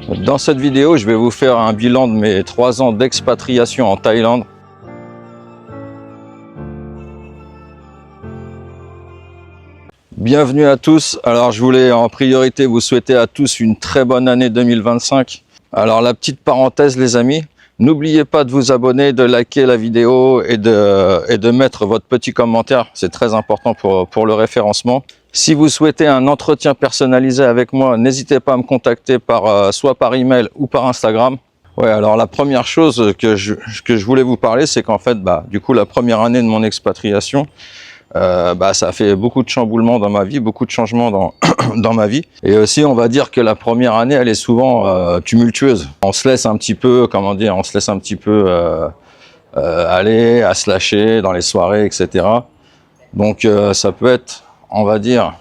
Dans cette vidéo, je vais vous faire un bilan de mes 3 ans d'expatriation en Thaïlande. Bienvenue à tous. Alors je voulais en priorité vous souhaiter à tous une très bonne année 2025. Alors la petite parenthèse les amis, n'oubliez pas de vous abonner, de liker la vidéo et de mettre votre petit commentaire. C'est très important pour le référencement. Si vous souhaitez un entretien personnalisé avec moi, n'hésitez pas à me contacter soit par email ou par Instagram. Ouais, alors la première chose que je voulais vous parler, c'est qu'en fait, du coup, la première année de mon expatriation, ça a fait beaucoup de chamboulements dans ma vie, beaucoup de changements dans ma vie. Et aussi, on va dire que la première année, elle est souvent tumultueuse. On se laisse un petit peu, aller à se lâcher dans les soirées, etc. Donc, ça peut être, on va dire,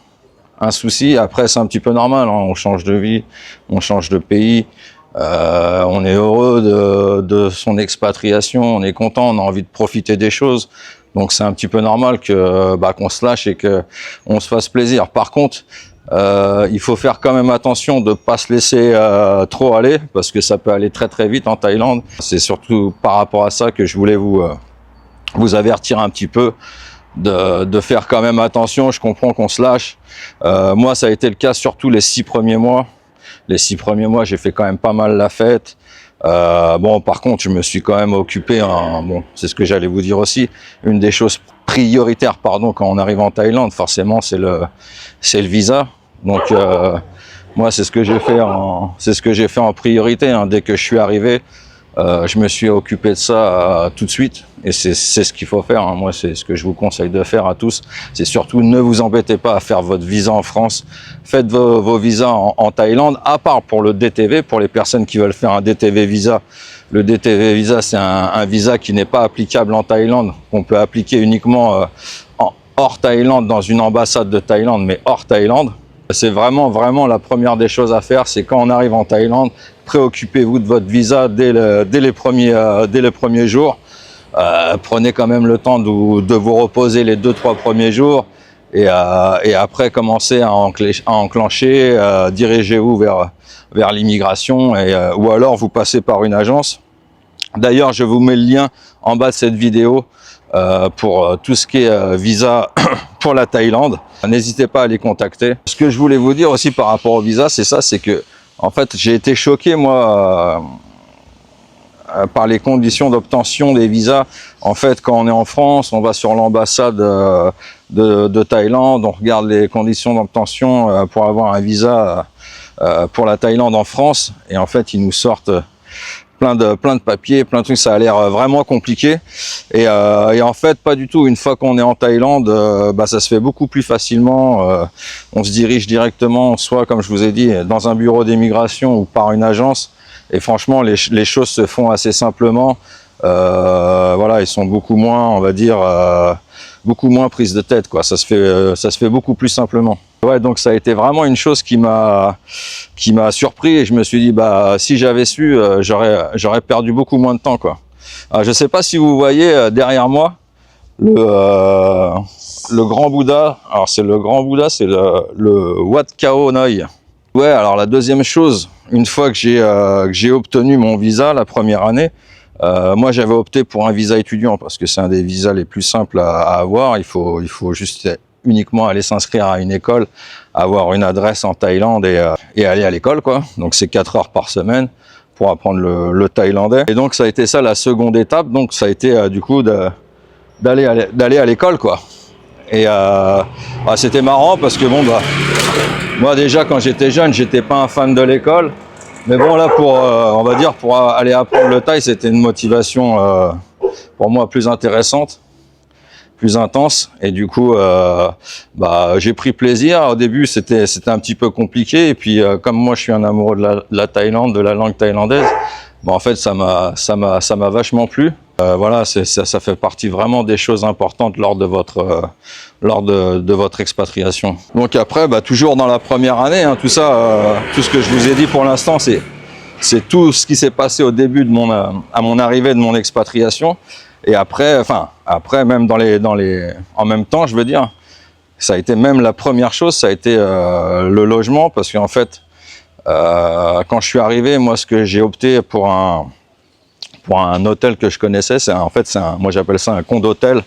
un souci. Après, c'est un petit peu normal, hein. On change de vie, on change de pays. On est heureux de son expatriation, on est content, on a envie de profiter des choses. Donc c'est un petit peu normal que qu'on se lâche et que on se fasse plaisir. Par contre, il faut faire quand même attention de pas se laisser trop aller parce que ça peut aller très très vite en Thaïlande. C'est surtout par rapport à ça que je voulais vous avertir un petit peu de faire quand même attention. Je comprends qu'on se lâche. Moi, ça a été le cas surtout les 6 premiers mois. Les 6 premiers mois, j'ai fait quand même pas mal la fête. Par contre, je me suis quand même occupé, c'est ce que j'allais vous dire aussi, une des choses prioritaires, quand on arrive en Thaïlande, forcément, c'est le visa. Donc, moi, c'est ce que j'ai fait en priorité, hein. Dès que je suis arrivé, je me suis occupé de ça tout de suite. Et c'est ce qu'il faut faire, hein. Moi, c'est ce que je vous conseille de faire à tous. C'est surtout, ne vous embêtez pas à faire votre visa en France. Faites vos visas en Thaïlande, à part pour le DTV, pour les personnes qui veulent faire un DTV visa. Le DTV visa, c'est un visa qui n'est pas applicable en Thaïlande, qu'on peut appliquer uniquement hors Thaïlande, dans une ambassade de Thaïlande, mais hors Thaïlande. C'est vraiment la première des choses à faire, c'est quand on arrive en Thaïlande, préoccupez-vous de votre visa dès les premiers jours. Prenez quand même le temps de vous reposer les 2-3 premiers jours et après commencez à enclencher, dirigez-vous vers l'immigration ou alors vous passez par une agence. D'ailleurs, je vous mets le lien en bas de cette vidéo pour tout ce qui est visa pour la Thaïlande. N'hésitez pas à les contacter. Ce que je voulais vous dire aussi par rapport au visa, c'est que en fait, j'ai été choqué moi par les conditions d'obtention des visas. En fait, quand on est en France, on va sur l'ambassade de Thaïlande, on regarde les conditions d'obtention pour avoir un visa pour la Thaïlande en France, et en fait, ils nous sortent plein de papiers, plein de trucs. Ça a l'air vraiment compliqué, et en fait, pas du tout. Une fois qu'on est en Thaïlande, ça se fait beaucoup plus facilement. On se dirige directement, soit comme je vous ai dit, dans un bureau d'immigration ou par une agence. Et franchement, les choses se font assez simplement. Ils sont beaucoup moins, on va dire, beaucoup moins prises de tête, quoi. Ça se fait beaucoup plus simplement. Ouais, donc ça a été vraiment une chose qui m'a surpris, et je me suis dit, si j'avais su, j'aurais perdu beaucoup moins de temps, quoi. Je sais pas si vous voyez derrière moi le grand Bouddha. Alors c'est le grand Bouddha, c'est le Wat Khao Noi. Ouais, alors la deuxième chose, une fois que j'ai obtenu mon visa la première année, moi j'avais opté pour un visa étudiant parce que c'est un des visas les plus simples à avoir. Il faut juste uniquement aller s'inscrire à une école, avoir une adresse en Thaïlande et aller à l'école, quoi. Donc c'est 4 heures par semaine pour apprendre le thaïlandais. Et donc ça a été ça la seconde étape. Donc ça a été du coup d'aller à l'école, quoi. Et c'était marrant parce que moi déjà quand j'étais jeune, j'étais pas un fan de l'école, mais bon là on va dire pour aller apprendre le thaï, c'était une motivation pour moi plus intéressante, plus intense, et du coup j'ai pris plaisir. Au début c'était un petit peu compliqué, et puis comme moi je suis un amoureux de la Thaïlande, de la langue thaïlandaise, en fait ça m'a vachement plu. Ça fait partie vraiment des choses importantes lors de votre expatriation. Donc après, toujours dans la première année, hein, tout ça, tout ce que je vous ai dit pour l'instant, c'est tout ce qui s'est passé au début à mon arrivée de mon expatriation. Et après, même en même temps, je veux dire, ça a été même la première chose, ça a été le logement, parce qu'en fait, Quand je suis arrivé, moi, ce que j'ai opté pour un hôtel que je connaissais, en fait, moi j'appelle ça un condo-hôtel.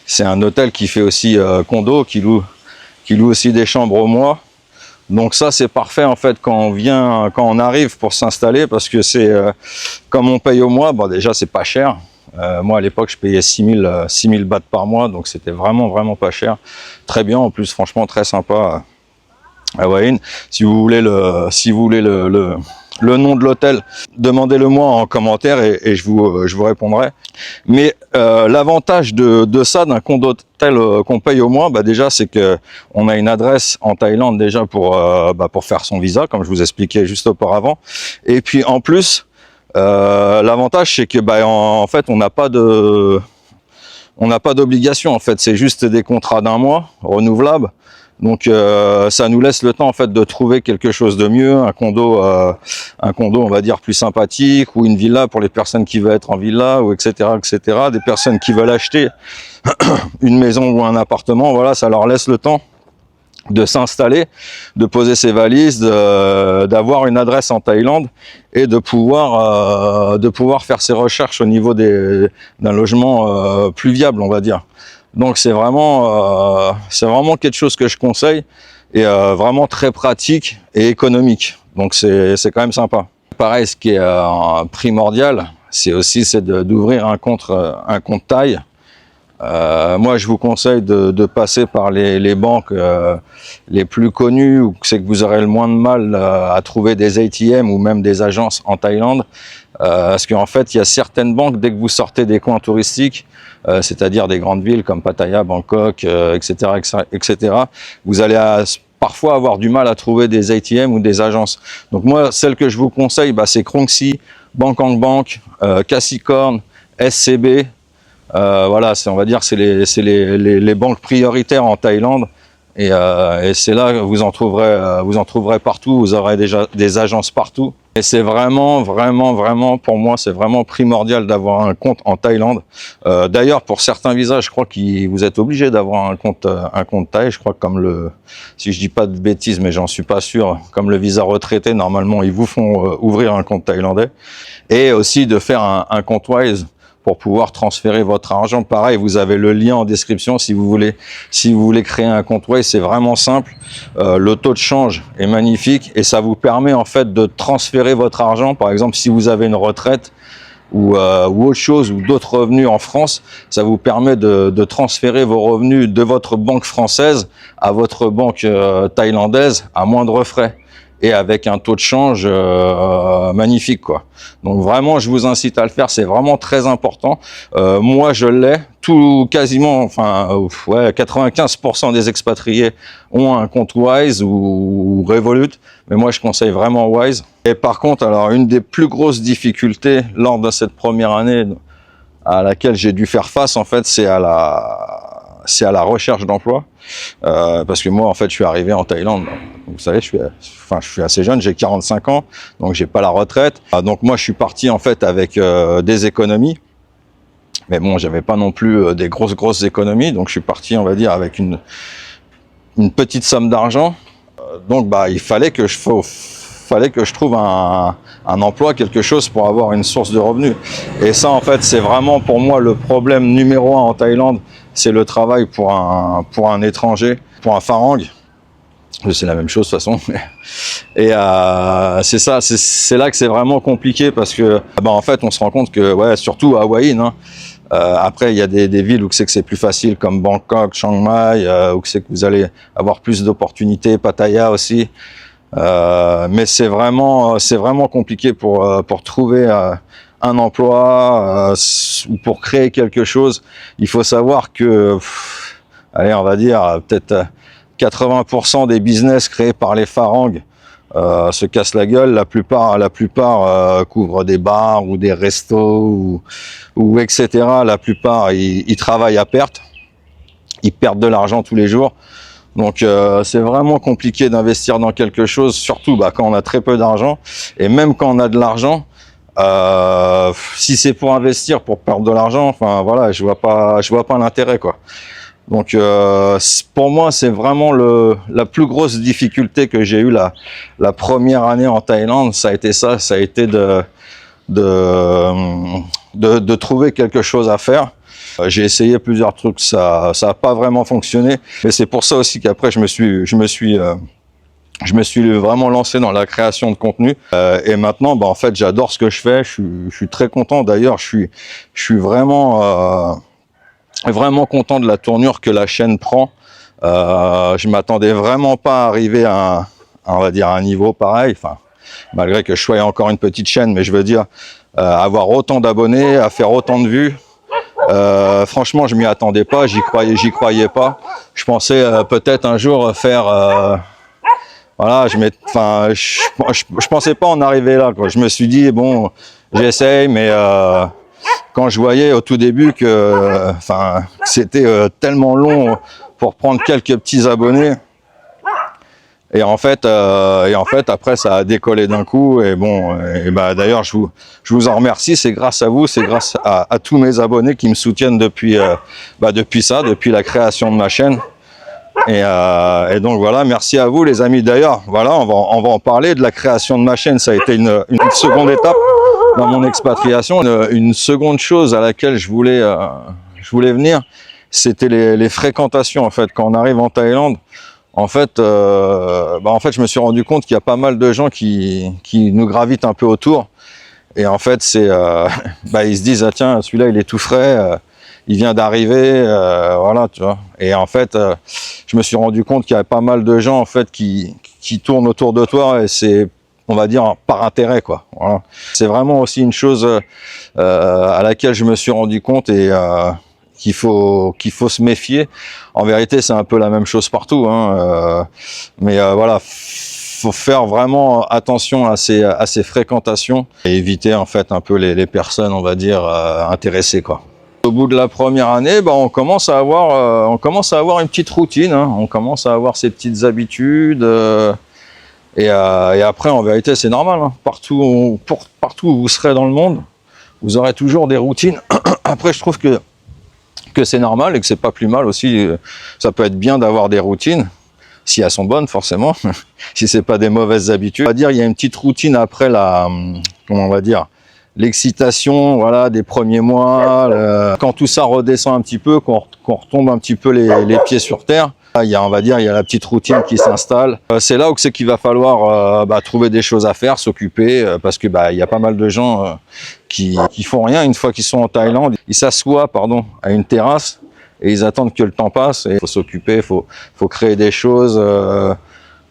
C'est un hôtel qui fait aussi condo, qui loue aussi des chambres au mois. Donc ça, c'est parfait en fait quand on arrive pour s'installer, parce que c'est comme on paye au mois, bon déjà c'est pas cher. Moi à l'époque je payais 6000 bahts par mois, donc c'était vraiment pas cher. Très bien, en plus franchement très sympa à Hua Hin. Si vous voulez le nom de l'hôtel, demandez-le moi en commentaire et je vous répondrai. Mais l'avantage de ça, d'un condo hôtel qu'on paye au mois, déjà c'est que on a une adresse en Thaïlande déjà pour faire son visa, comme je vous expliquais juste auparavant. Et puis en plus, l'avantage c'est que en fait on n'a pas d'obligation, en fait, c'est juste des contrats d'un mois renouvelables. Donc ça nous laisse le temps en fait de trouver quelque chose de mieux, un condo on va dire plus sympathique, ou une villa pour les personnes qui veulent être en villa, ou etc. Des personnes qui veulent acheter une maison ou un appartement, voilà, ça leur laisse le temps de s'installer, de poser ses valises, d'avoir une adresse en Thaïlande et de pouvoir faire ses recherches au niveau d'un logement plus viable, on va dire. Donc c'est vraiment quelque chose que je conseille, et vraiment très pratique et économique. Donc c'est quand même sympa. Pareil, ce qui est primordial, c'est d'ouvrir un compte Thaï. Moi, je vous conseille de passer par les banques les plus connues, où c'est que vous aurez le moins de mal à trouver des ATM ou même des agences en Thaïlande. Parce qu'en fait, il y a certaines banques, dès que vous sortez des coins touristiques, c'est-à-dire des grandes villes comme Pattaya, Bangkok, etc., vous allez parfois avoir du mal à trouver des ATM ou des agences. Donc moi, celle que je vous conseille, c'est Krungsri, Bangkok Bank, Kasikorn, SCB. Voilà, on va dire c'est les banques prioritaires en Thaïlande, et c'est là que vous en trouverez partout. Vous aurez déjà des agences partout, et c'est vraiment pour moi c'est vraiment primordial d'avoir un compte en Thaïlande. D'ailleurs, pour certains visas, je crois que vous êtes obligé d'avoir un compte thaï. Je crois que si je dis pas de bêtises, mais j'en suis pas sûr, comme le visa retraité, normalement ils vous font ouvrir un compte thaïlandais, et aussi de faire un compte Wise pour pouvoir transférer votre argent. Pareil, vous avez le lien en description si vous voulez créer un compte Wise. C'est vraiment simple. Le taux de change est magnifique, et ça vous permet en fait de transférer votre argent. Par exemple, si vous avez une retraite ou autre chose, ou d'autres revenus en France, ça vous permet de transférer vos revenus de votre banque française à votre banque thaïlandaise à moindre frais, et avec un taux de change magnifique, quoi. Donc vraiment, je vous incite à le faire, c'est vraiment très important. Moi, je l'ai, quasiment, 95% des expatriés ont un compte Wise ou Revolut, mais moi, je conseille vraiment Wise. Et par contre, alors, une des plus grosses difficultés lors de cette première année à laquelle j'ai dû faire face, en fait, c'est à la recherche d'emploi, parce que moi en fait je suis arrivé en Thaïlande, vous savez, je suis assez jeune, j'ai 45 ans, donc j'ai pas la retraite. Donc moi je suis parti en fait avec des économies, mais bon, j'avais pas non plus des grosses économies, donc je suis parti, on va dire, avec une petite somme d'argent. Donc il fallait que je trouve un emploi, quelque chose pour avoir une source de revenus. Et ça, en fait, c'est vraiment pour moi le problème numéro 1 en Thaïlande, c'est le travail pour un étranger, pour un farang. C'est la même chose de toute façon. Et c'est là que c'est vraiment compliqué, parce que en fait, on se rend compte que, surtout à Hua Hin, après, il y a des villes où c'est plus facile, comme Bangkok, Chiang Mai, où c'est que vous allez avoir plus d'opportunités, Pattaya aussi. Mais c'est vraiment compliqué pour trouver un emploi ou pour créer quelque chose. Il faut savoir que, allez, on va dire peut-être 80% des business créés par les farangs se cassent la gueule. La plupart couvrent des bars ou des restos ou etc. La plupart ils travaillent à perte, ils perdent de l'argent tous les jours. Donc c'est vraiment compliqué d'investir dans quelque chose, surtout quand on a très peu d'argent. Et même quand on a de l'argent, si c'est pour investir pour perdre de l'argent, je vois pas l'intérêt, quoi. Donc pour moi, c'est vraiment la plus grosse difficulté que j'ai eue la première année en Thaïlande. Ça a été ça, ça a été de trouver quelque chose à faire. J'ai essayé plusieurs trucs, ça a pas vraiment fonctionné. Mais c'est pour ça aussi qu'après je me suis vraiment lancé dans la création de contenu. Et maintenant, en fait, j'adore ce que je fais. Je suis très content. D'ailleurs, je suis vraiment content de la tournure que la chaîne prend. Je m'attendais vraiment pas à arriver on va dire, à un niveau pareil. Enfin, malgré que je sois encore une petite chaîne, mais je veux dire, avoir autant d'abonnés, à faire autant de vues. Franchement, je m'y attendais pas, j'y croyais pas. Je pensais peut-être un jour faire, voilà, je pensais pas en arriver là, quoi. Je me suis dit bon, j'essaye, mais quand je voyais au tout début que c'était tellement long pour prendre quelques petits abonnés. Et en fait, après, ça a décollé d'un coup. Et bon, d'ailleurs, je vous en remercie. C'est grâce à vous, c'est grâce à tous mes abonnés qui me soutiennent depuis la création de ma chaîne. Et donc voilà, merci à vous, les amis. D'ailleurs, voilà, on va en parler de la création de ma chaîne. Ça a été une seconde étape dans mon expatriation. Une seconde chose à laquelle je voulais venir, c'était les fréquentations. En fait, quand on arrive en Thaïlande. En fait, je me suis rendu compte qu'il y a pas mal de gens qui nous gravitent un peu autour. Et en fait, c'est, ils se disent, ah tiens, celui-là, il est tout frais, il vient d'arriver, voilà, tu vois. Et en fait, je me suis rendu compte qu'il y avait pas mal de gens, en fait, qui tournent autour de toi, et c'est, on va dire, par intérêt, quoi. Voilà. C'est vraiment aussi une chose à laquelle je me suis rendu compte et qu'il faut se méfier. En vérité, c'est un peu la même chose partout, hein. Mais voilà, faut faire vraiment attention à ces fréquentations et éviter en fait un peu les personnes, on va dire, intéressées, quoi. Au bout de la première année, on commence à avoir une petite routine, hein. On commence à avoir ses petites habitudes. Et après, en vérité, c'est normal, hein. Partout où vous serez dans le monde, vous aurez toujours des routines. Après, je trouve que c'est normal et que c'est pas plus mal aussi. Ça peut être bien d'avoir des routines, si elles sont bonnes forcément, si c'est pas des mauvaises habitudes. On va dire, il y a une petite routine après comment on va dire, l'excitation, voilà, des premiers mois, quand tout ça redescend un petit peu, qu'on retombe un petit peu les pieds sur terre. Il y a la petite routine qui s'installe. C'est là où c'est qu'il va falloir trouver des choses à faire, s'occuper, parce que il y a pas mal de gens qui font rien une fois qu'ils sont en Thaïlande. Ils s'assoient, à une terrasse et ils attendent que le temps passe. Il faut s'occuper, faut créer des choses.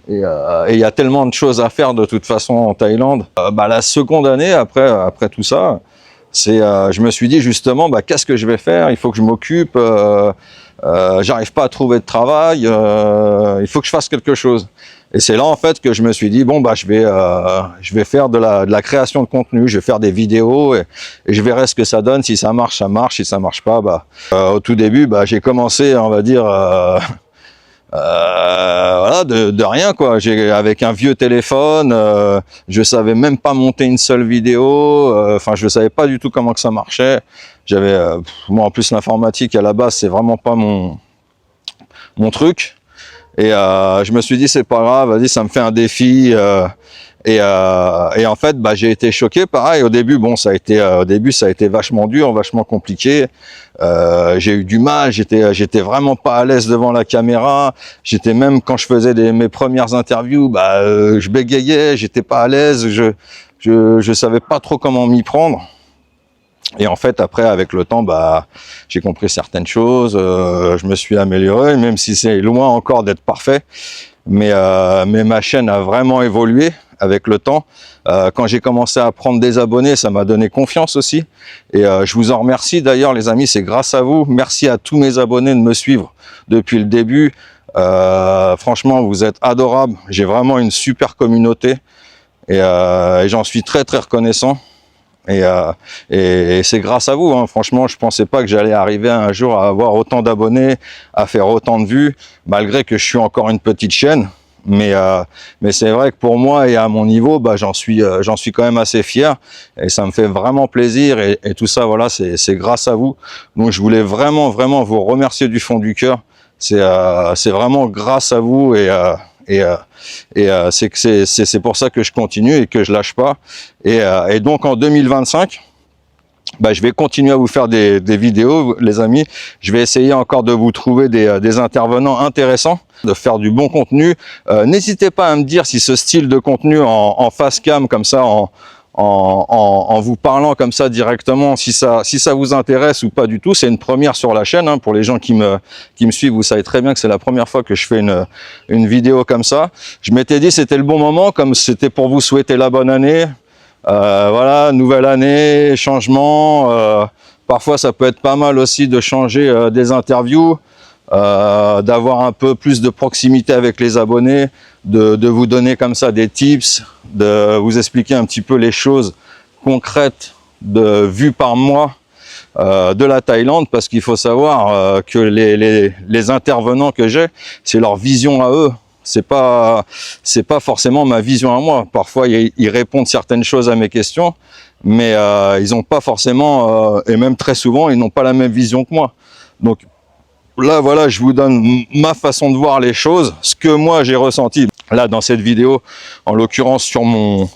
Et il y a tellement de choses à faire de toute façon en Thaïlande. La seconde année après tout ça, je me suis dit justement, qu'est-ce que je vais faire? Il faut que je m'occupe. J'arrive pas à trouver de travail, il faut que je fasse quelque chose. Et c'est là en fait que je me suis dit je vais faire de la création de contenu, je vais faire des vidéos et je verrai ce que ça donne. Si ça marche, ça marche. Si ça marche pas, au tout début, j'ai commencé, on va dire, voilà, de rien, quoi. Avec un vieux téléphone, je savais même pas monter une seule vidéo. Je savais pas du tout comment que ça marchait. Moi en plus l'informatique à la base c'est vraiment pas mon truc. Et je me suis dit c'est pas grave, vas-y, ça me fait un défi. Et en fait, j'ai été choqué. Pareil, au début, ça a été vachement dur, vachement compliqué. J'ai eu du mal, j'étais vraiment pas à l'aise devant la caméra. Même quand je faisais mes premières interviews, je bégayais, j'étais pas à l'aise, je savais pas trop comment m'y prendre. Et en fait, après, avec le temps, j'ai compris certaines choses, je me suis amélioré, même si c'est loin encore d'être parfait. Mais ma chaîne a vraiment évolué avec le temps. Quand j'ai commencé à prendre des abonnés, ça m'a donné confiance aussi. Et je vous en remercie d'ailleurs, les amis, c'est grâce à vous. Merci à tous mes abonnés de me suivre depuis le début. Franchement, vous êtes adorables. J'ai vraiment une super communauté et j'en suis très très reconnaissant. Et c'est grâce à vous, hein. Franchement, je pensais pas que j'allais arriver un jour à avoir autant d'abonnés, à faire autant de vues, malgré que je suis encore une petite chaîne. Mais c'est vrai que pour moi et à mon niveau, bah, j'en suis quand même assez fier et ça me fait vraiment plaisir et tout ça, voilà, c'est grâce à vous. Donc je voulais vraiment vous remercier du fond du cœur. C'est vraiment grâce à vous c'est pour ça que je continue et que je lâche pas. Et donc en 2025. Bah, je vais continuer à vous faire des vidéos, les amis. Je vais essayer encore de vous trouver des intervenants intéressants, de faire du bon contenu. N'hésitez pas à me dire si ce style de contenu en face cam, comme ça, en vous parlant comme ça directement, si ça vous intéresse ou pas du tout. C'est une première sur la chaîne, hein, pour les gens qui me suivent. Vous savez très bien que c'est la première fois que je fais une vidéo comme ça. Je m'étais dit c'était le bon moment, comme c'était pour vous souhaiter la bonne année. Voilà, nouvelle année, changement. Parfois, ça peut être pas mal aussi de changer des interviews, d'avoir un peu plus de proximité avec les abonnés, de vous donner comme ça des tips, de vous expliquer un petit peu les choses concrètes vues par moi de la Thaïlande, parce qu'il faut savoir que les intervenants que j'ai, c'est leur vision à eux. C'est pas forcément ma vision à moi. Parfois, ils répondent certaines choses à mes questions, mais ils n'ont pas forcément, et même très souvent, ils n'ont pas la même vision que moi. Donc là, voilà, je vous donne ma façon de voir les choses, ce que moi j'ai ressenti là dans cette vidéo, en l'occurrence sur mon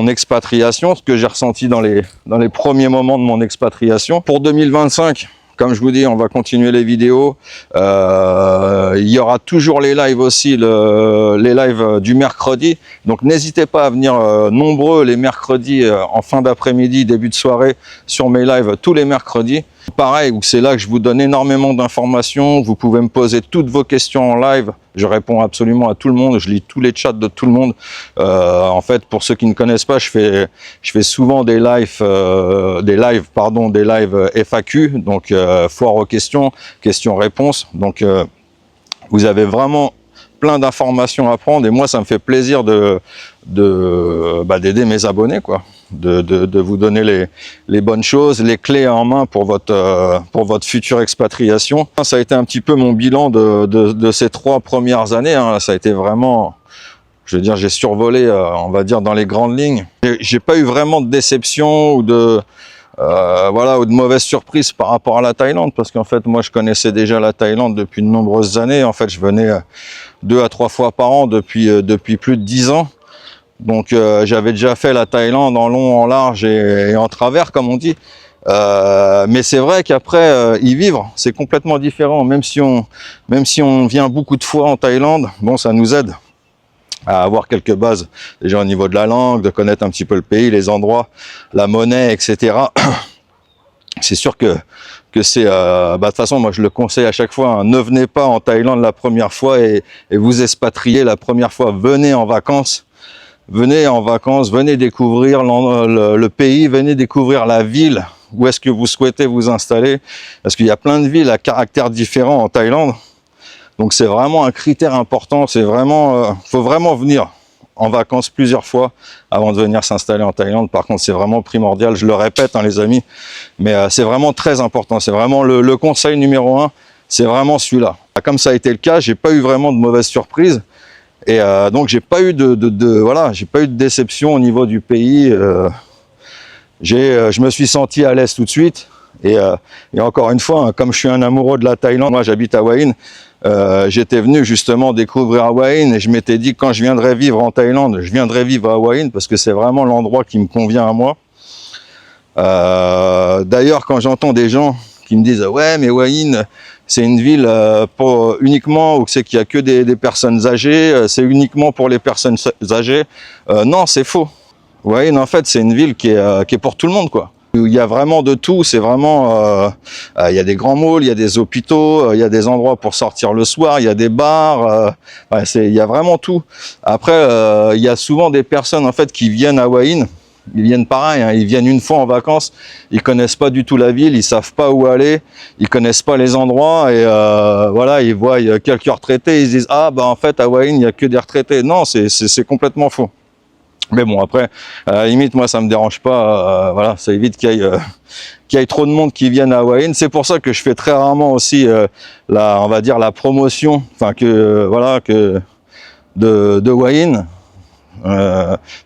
expatriation, ce que j'ai ressenti dans les premiers moments de mon expatriation. Pour 2025, comme je vous dis, on va continuer les vidéos. Il y aura toujours les lives aussi, les lives du mercredi. Donc n'hésitez pas à venir nombreux les mercredis en fin d'après-midi, début de soirée, sur mes lives tous les mercredis. Pareil, c'est là que je vous donne énormément d'informations. Vous pouvez me poser toutes vos questions en live. Je réponds absolument à tout le monde. Je lis tous les chats de tout le monde. En fait, pour ceux qui ne connaissent pas, je fais souvent des lives FAQ, donc foire aux questions, questions-réponses. Donc, vous avez vraiment plein d'informations à prendre et moi, ça me fait plaisir d'aider mes abonnés, quoi. De vous donner les bonnes choses, les clés en main pour votre future expatriation. Ça a été un petit peu mon bilan de ces 3 premières années, hein. Ça a été vraiment, je veux dire, j'ai survolé, on va dire, dans les grandes lignes. J'ai pas eu vraiment de déception ou de mauvaises surprises par rapport à la Thaïlande, parce qu'en fait, moi, je connaissais déjà la Thaïlande depuis de nombreuses années. En fait, je venais 2 à 3 fois par an depuis plus de 10 ans. Donc j'avais déjà fait la Thaïlande en long, en large et en travers, comme on dit. Mais c'est vrai qu'après y vivre, c'est complètement différent. Même si on vient beaucoup de fois en Thaïlande, bon, ça nous aide à avoir quelques bases déjà au niveau de la langue, de connaître un petit peu le pays, les endroits, la monnaie, etc. C'est sûr que c'est de toute façon, moi je le conseille à chaque fois, hein, ne venez pas en Thaïlande la première fois et vous expatriez la première fois. Venez en vacances, venez découvrir le pays, venez découvrir la ville où est-ce que vous souhaitez vous installer, parce qu'il y a plein de villes à caractère différent en Thaïlande. Donc c'est vraiment un critère important, c'est vraiment, faut vraiment venir en vacances plusieurs fois avant de venir s'installer en Thaïlande. Par contre, c'est vraiment primordial, je le répète, hein, les amis, mais c'est vraiment très important. C'est vraiment le conseil numéro 1, c'est vraiment celui-là. Comme ça a été le cas, j'ai pas eu vraiment de mauvaises surprises. Et donc j'ai pas eu j'ai pas eu de déception au niveau du pays. Je me suis senti à l'aise tout de suite. Et encore une fois, hein, comme je suis un amoureux de la Thaïlande, moi j'habite à Hua Hin, j'étais venu justement découvrir à Hua Hin et je m'étais dit que quand je viendrais vivre en Thaïlande, je viendrais vivre à Hua Hin parce que c'est vraiment l'endroit qui me convient à moi. D'ailleurs, quand j'entends des gens qui me disent « Ouais, mais Hua Hin, c'est une ville uniquement où c'est qu'il y a que des personnes âgées, c'est uniquement pour les personnes âgées. » Non, c'est faux. Hua Hin, en fait, c'est une ville qui est pour tout le monde, quoi. Il y a vraiment de tout, c'est vraiment, il y a des grands malls, il y a des hôpitaux, il y a des endroits pour sortir le soir, il y a des bars, il y a vraiment tout. Après, il y a souvent des personnes en fait qui viennent à Hua Hin, ils viennent pareil, hein, ils viennent une fois en vacances, ils connaissent pas du tout la ville, ils savent pas où aller, ils connaissent pas les endroits et voilà, ils voient quelques retraités, ils se disent ah bah en fait à Hua Hin il y a que des retraités. Non, c'est complètement faux. Mais bon, après, à la limite, moi, ça me dérange pas. Voilà, ça évite qu'il y ait trop de monde qui vienne à Hua Hin. C'est pour ça que je fais très rarement aussi, on va dire, la promotion. Enfin, que de Wayne.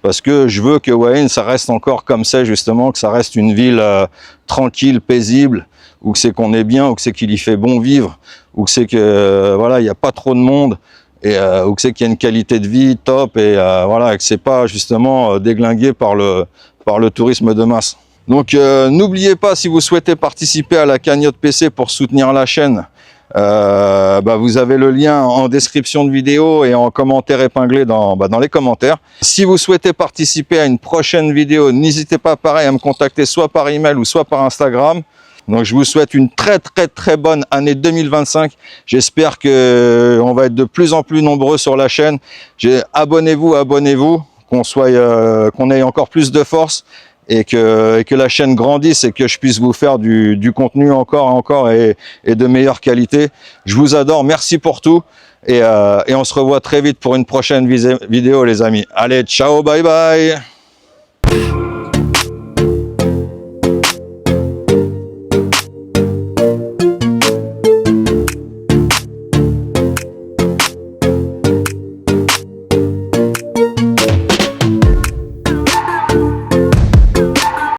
Parce que je veux que Wayne, ça reste encore comme c'est justement, que ça reste une ville tranquille, paisible, où c'est qu'on est bien, où c'est qu'il y fait bon vivre, où c'est que voilà, il n'y a pas trop de monde, et où c'est qu'il y a une qualité de vie top, et voilà, que c'est pas justement déglingué par le tourisme de masse. Donc n'oubliez pas, si vous souhaitez participer à la cagnotte PC pour soutenir la chaîne, vous avez le lien en description de vidéo et en commentaire épinglé dans les commentaires. Si vous souhaitez participer à une prochaine vidéo, n'hésitez pas pareil à me contacter soit par email ou soit par Instagram. Donc je vous souhaite une très bonne année 2025. J'espère que on va être de plus en plus nombreux sur la chaîne. Abonnez-vous, qu'on ait encore plus de force. Et que la chaîne grandisse et que je puisse vous faire du contenu encore et de meilleure qualité. Je vous adore, merci pour tout et on se revoit très vite pour une prochaine vidéo les amis. Allez, ciao, bye bye.